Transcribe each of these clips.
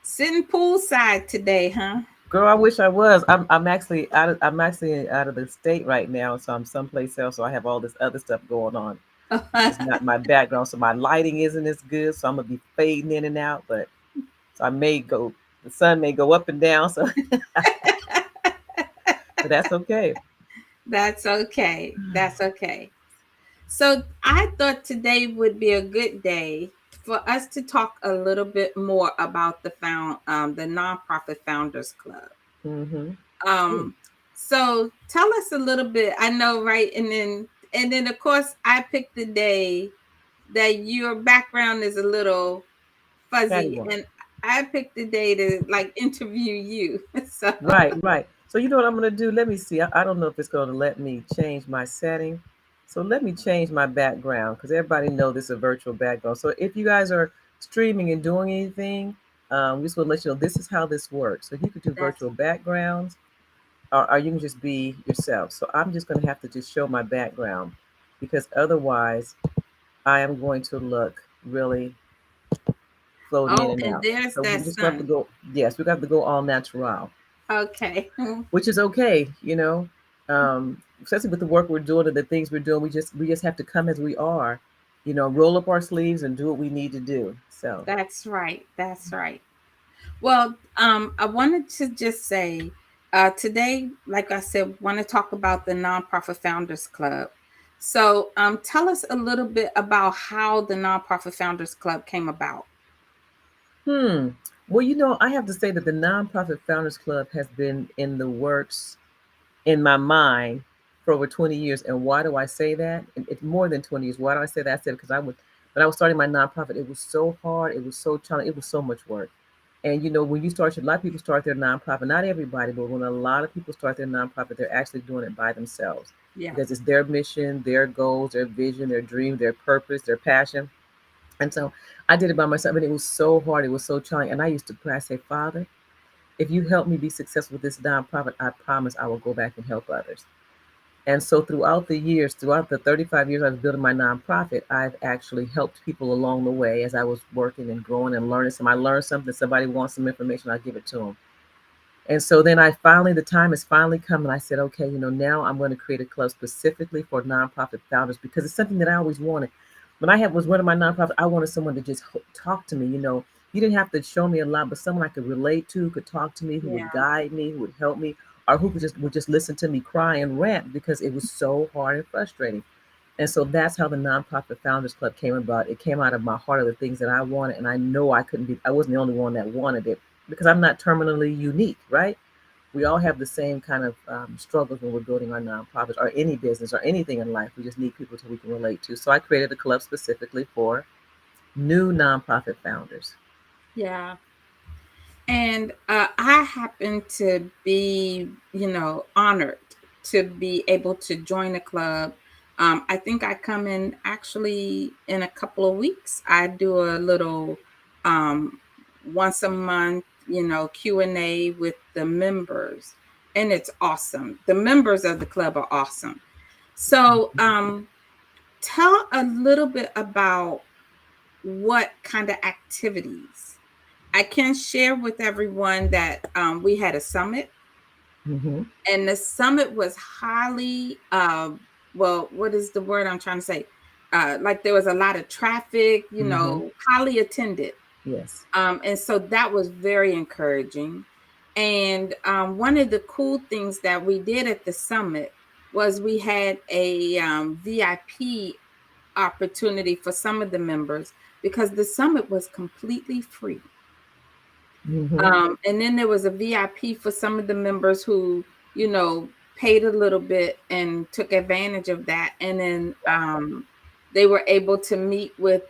Sitting poolside today, huh? Girl, I wish I was. I'm actually out of the state right now, so I'm someplace else. So I have all this other stuff going on. It's not my background, so my lighting isn't as good. So I'm gonna be fading in and out. But so I may go. The sun may go up and down. So, but that's okay. That's okay. That's okay. So I thought today would be a good day for us to talk a little bit more about the nonprofit founders club. Mm-hmm. Um, so tell us a little bit. I know, right? And then of course I picked the day that your background is a little Patty fuzzy, one. and I picked the day to like interview you. So Right, right. So you know what I'm gonna do? Let me see. I don't know if it's gonna let me change my setting. So let me change my background because everybody know this is a virtual background. So if you guys are streaming and doing anything, we just want to let you know this is how this works. So you could do that's virtual backgrounds, or you can just be yourself. So I'm just gonna have to just show my background because otherwise I am going to look really floaty in oh, and and out. there's So we that just have to sun. go. Yes, we have to go all natural, Okay. which is okay, you know. Especially with the work we're doing and the things we're doing, we just have to come as we are, roll up our sleeves and do what we need to do. So, That's right. That's right. Well, I wanted to just say today, like I said, want to talk about the Nonprofit Founders Club. So, tell us a little bit about how the Nonprofit Founders Club came about. hmm. Well, I have to say that the Nonprofit Founders Club has been in the works in my mind for over 20 years. And why do I say that? It's more than 20 years. Why do I say that? I said because when I was starting my nonprofit, it was so hard. It was so challenging. It was so much work. And when you start, a lot of people start their nonprofit, not everybody, but when a lot of people start their nonprofit, they're actually doing it by themselves Yeah. because it's their mission, their goals, their vision, their dream, their purpose, their passion. And so I did it by myself, and it was so hard. It was so challenging. And I used to pray, I say, Father, if you help me be successful with this nonprofit, I promise I will go back and help others. And so throughout the years, throughout the 35 years I was building my nonprofit, I've actually helped people along the way as I was working and growing and learning. Some I learned something, somebody wants some information, I'll give it to them. And so then the time has finally come and I said, okay, now I'm going to create a club specifically for nonprofit founders because it's something that I always wanted. When was running my nonprofit, I wanted someone to just talk to me. You didn't have to show me a lot, but someone I could relate to, could talk to me, who would Yeah. guide me, who would help me, or who would just listen to me cry and rant because it was so hard and frustrating. And so that's how the Nonprofit Founders Club came about. It came out of my heart of the things that I wanted, and I know I wasn't the only one that wanted it because I'm not terminally unique, right? We all have the same kind of struggles when we're building our nonprofits or any business or anything in life. We just need people to we can relate to. So I created a club specifically for new nonprofit founders. Yeah. And I happen to be, honored to be able to join a club. I think I come in actually in a couple of weeks. I do a little um, once a month, Q&A with the members, and it's awesome. The members of the club are awesome. So, tell a little bit about what kind of activities I can share with everyone that we had a summit, Mm-hmm. and the summit was highly, well, what is the word I'm trying to say? Like there was a lot of traffic, Mm-hmm. highly attended. Yes. And so that was very encouraging. And one of the cool things that we did at the summit was we had a VIP opportunity for some of the members because the summit was completely free. Mm-hmm. And then there was a VIP for some of the members who, paid a little bit and took advantage of that. And then they were able to meet with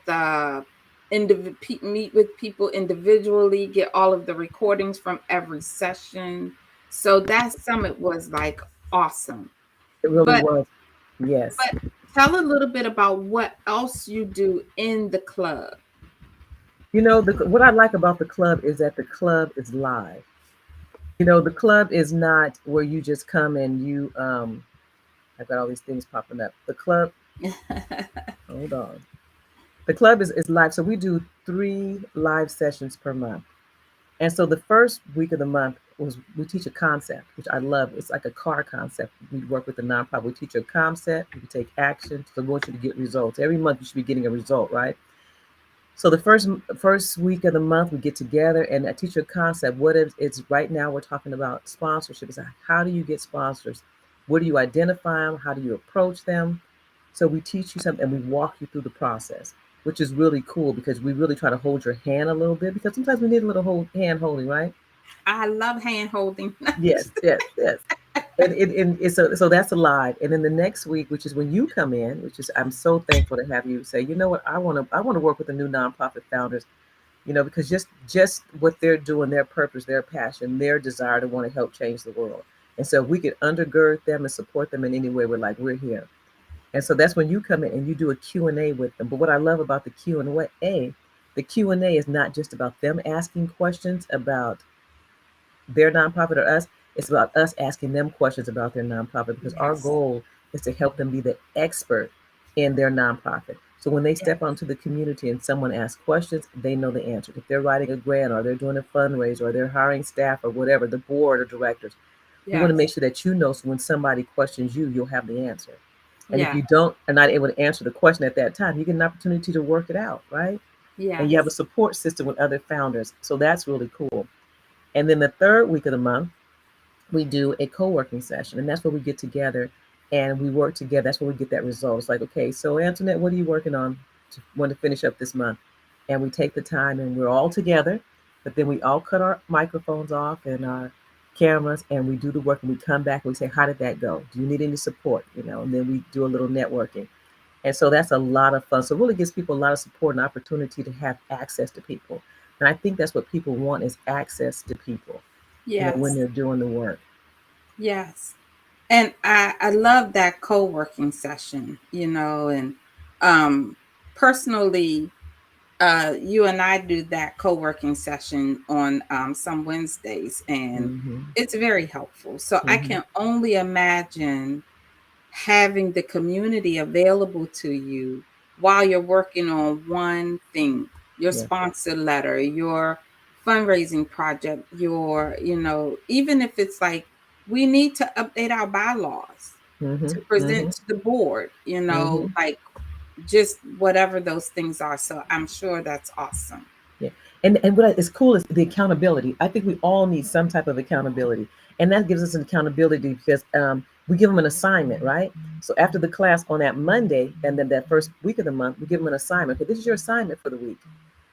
people individually, get all of the recordings from every session. So that summit was like awesome. It really But was. Yes. but tell a little bit about what else you do in the club. What I like about the club is that the club is live. The club is not where you just come and I've got all these things popping up. The club, hold on. The club is live. So we do 3 live sessions per month. And so the first week of the month was we teach a concept, which I love. It's like a car concept. We work with the nonprofit. We teach you a concept. We take action. So we want you to get results. Every month you should be getting a result, right? So the first week of the month we get together and I teach you a concept. What is it's right now we're talking about sponsorship. It's like, how do you get sponsors? Where do you identify them? How do you approach them? So we teach you something and we walk you through the process, which is really cool because we really try to hold your hand a little bit because sometimes we need a little hand holding, right? I love hand holding. Yes, yes, yes. And it's so that's alive. And then the next week, which is when you come in, which is I'm so thankful to have you say, you know what, I want to work with the new nonprofit founders, because just what they're doing, their purpose, their passion, their desire to want to help change the world. And so if we could undergird them and support them in any way, we're here. And so that's when you come in and you do a Q&A with them. But what I love about the Q&A is not just about them asking questions about their nonprofit or us. It's about us asking them questions about their nonprofit because our Yes. goal is to help them be the expert in their nonprofit. So when they Yeah. step onto the community and someone asks questions, they know the answer. If they're writing a grant or they're doing a fundraiser or they're hiring staff or whatever, the board or directors, we want to make Yes. sure that so when somebody questions you, you'll have the answer. And if Yeah. you don't are not able to answer the question at that time, you get an opportunity to work it out, right? And you have a Yes. support system with other founders. So that's really cool. And then the third week of the month, we do a co-working session, and that's where we get together and we work together. That's where we get that result. It's like, okay, so Antoinette, what are you working on to want to finish up this month? And we take the time and we're all together, but then we all cut our microphones off and our cameras and we do the work and we come back and we say, how did that go? Do you need any support? And then we do a little networking. And so that's a lot of fun. So it really gives people a lot of support and opportunity to have access to people. And I think that's what people want is access to people, when Yes. they're doing the work. Yes. And I love that co-working session, and um personally, you and I do that co-working session on some Wednesdays, and Mm-hmm. it's very helpful. So I Mm-hmm. can only imagine having the community available to you while you're working on one thing, your Yeah. sponsor letter, your fundraising project, even if it's like we need to update our bylaws Mm-hmm. to present Mm-hmm. to the board, Mm-hmm. like just whatever those things are. So I'm sure that's awesome. Yeah. And what is cool is the accountability. I think we all need some type of accountability. And that gives us an accountability because we give them an assignment, right? So after the class on that Monday and then that first week of the month, we give them an assignment. Okay, this is your assignment for the week,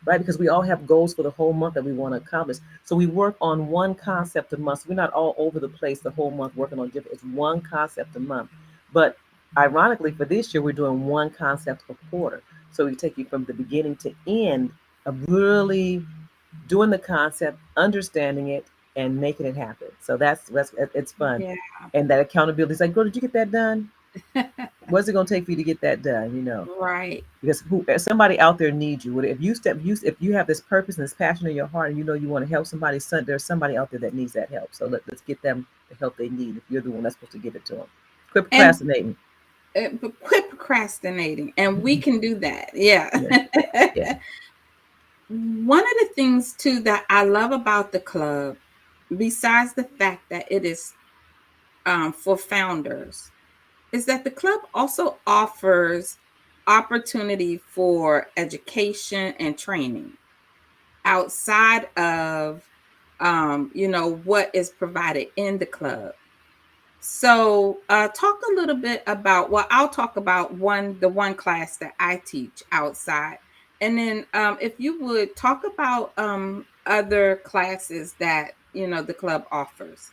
right? Because we all have goals for the whole month that we want to accomplish. So we work on one concept a month. So we're not all over the place the whole month working on different. It's one concept a month. But ironically, for this year, we're doing one concept a quarter. So we take you from the beginning to end of really doing the concept, understanding it, and making it happen. So that's it's fun, Yeah. and that accountability is like, girl, did you get that done? What's it gonna take for you to get that done? Right. Because somebody out there needs you. If you have this purpose and this passion in your heart, and you want to help somebody, there's somebody out there that needs that help. So let's get them the help they need. If you're the one that's supposed to give it to them, quit And procrastinating. but quit procrastinating, and we can do that. Yeah. Yeah, yeah. One of the things too that I love about the club, besides the fact that it is for founders, is that the club also offers opportunity for education and training outside of what is provided in the club. So talk a little bit about, well, I'll talk about the one class that I teach outside, and then if you would talk about other classes that the club offers.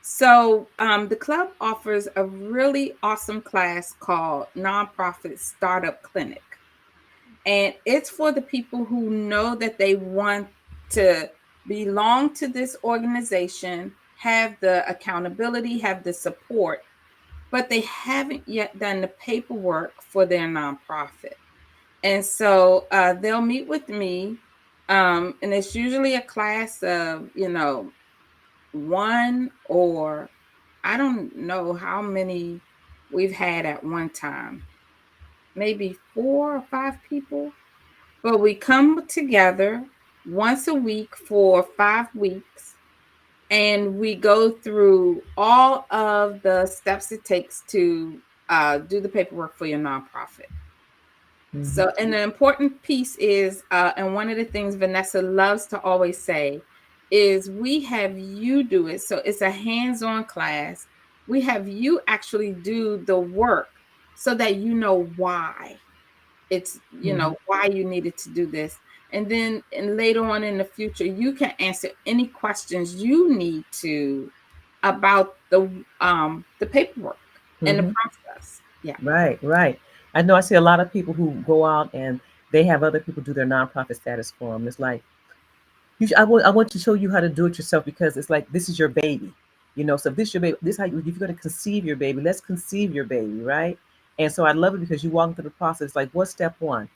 So the club offers a really awesome class called Nonprofit Startup Clinic, and it's for the people who know that they want to belong to this organization, have the accountability, have the support, but they haven't yet done the paperwork for their nonprofit. And so they'll meet with me, and it's usually a class of, one, or I don't know how many we've had at one time, maybe 4 or 5 people. But we come together. once a week for 5 weeks, and we go through all of the steps it takes to do the paperwork for your nonprofit. Hmm. So, and the important piece is, and one of the things Vannessa loves to always say is, we have you do it. So it's a hands-on class. We have you actually do the work so that you know why it's, Hmm. why you needed to do this. And then, and later on in the future, you can answer any questions you need to about the paperwork and the Hmm. process. Yeah. Right, right. I know I see a lot of people who go out and they have other people do their nonprofit status for them. It's like, I want to show you how to do it yourself because it's like this is your baby, So if this is your baby, this is how if you're going to conceive your baby, let's conceive your baby, right? And so I love it because you walk through the process. Like, what's step one?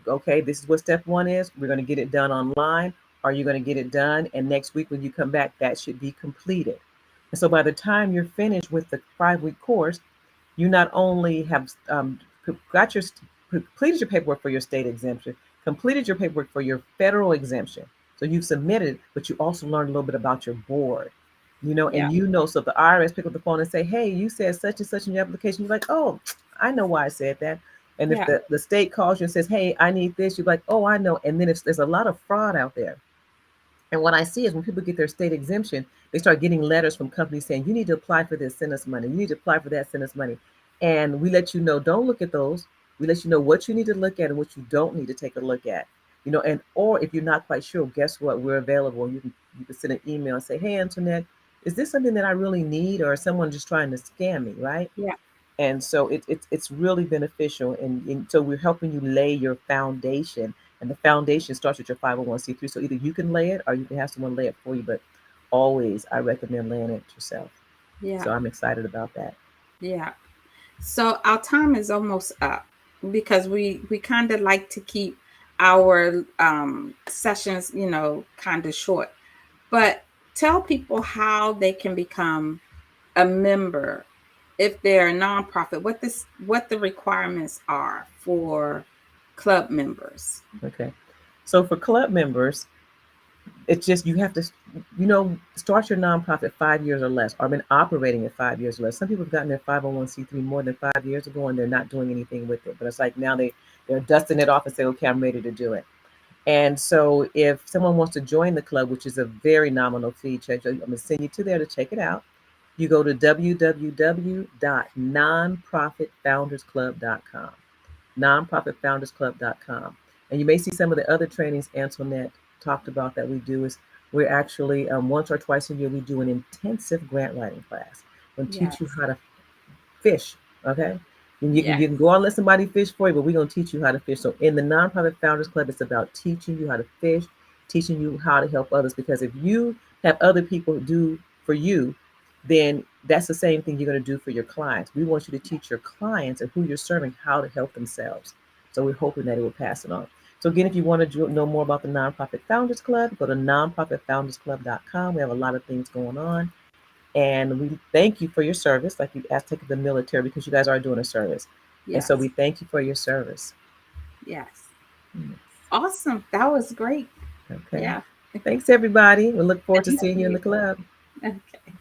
Okay, this is what step one is. We're going to get it done online. Are you going to get it done? And next week when you come back, that should be completed. And so by the time you're finished with the 5 week course, you not only have got your completed your paperwork for your state exemption, completed your paperwork for your federal exemption. So you've submitted, but you also learned a little bit about your board, Yeah. and so if the IRS pick up the phone and say, "Hey, you said such and such in your application," you're like, "Oh, I know why I said that." And if Yeah. the state calls you and says, "Hey, I need this," you're like, "Oh, I know." And then if there's a lot of fraud out there, and what I see is when people get their state exemption, they start getting letters from companies saying, "You need to apply for this, send us money. You need to apply for that, send us money." And we let you know, don't look at those. We let you know what you need to look at and what you don't need to take a look at. And or if you're not quite sure, guess what? We're available. You can send an email and say, "Hey, Antoinette, is this something that I really need, or is someone just trying to scam me?" Right? Yeah. And so it's really beneficial, and so we're helping you lay your foundation, and the foundation starts with your 501(c)(3). So either you can lay it or you can have someone lay it for you, but always I recommend laying it yourself. Yeah. So I'm excited about that. Yeah. So our time is almost up, because we kind of like to keep our sessions, kind of short. But tell people how they can become a member if they're a nonprofit. What the requirements are for club members. Okay, so for club members, it's just you have to start your nonprofit 5 years or less, or been operating at 5 years or less. Some people have gotten their 501(c)(3) more than 5 years ago and they're not doing anything with it, but it's like now they're dusting it off and say, "Okay, I'm ready to do it." And so if someone wants to join the club, which is a very nominal fee, I'm going to send you to there to check it out. You go to www.nonprofitfoundersclub.com, nonprofitfoundersclub.com. And you may see some of the other trainings Antoinette talked about that we do is we're actually, once or twice a year, we do an intensive grant writing class and teach you Yes. how to fish. Okay. And you can Yes. you can go out and let somebody fish for you, but we're gonna teach you how to fish. So in the Nonprofit Founders Club, it's about teaching you how to fish, teaching you how to help others. Because if you have other people do for you, then that's the same thing you're gonna do for your clients. We want you to teach your clients and who you're serving how to help themselves. So we're hoping that it will pass it on. So again, if you want to know more about the Nonprofit Founders Club, go to nonprofitfoundersclub.com. We have a lot of things going on. And we thank you for your service, like you asked, take the military, because you guys are doing a service. And so we Yes. thank you for your service. Yes. Mm. Awesome. That was great. Okay. Yeah. Thanks, everybody. We look forward to Thank seeing you in you. the club. Okay.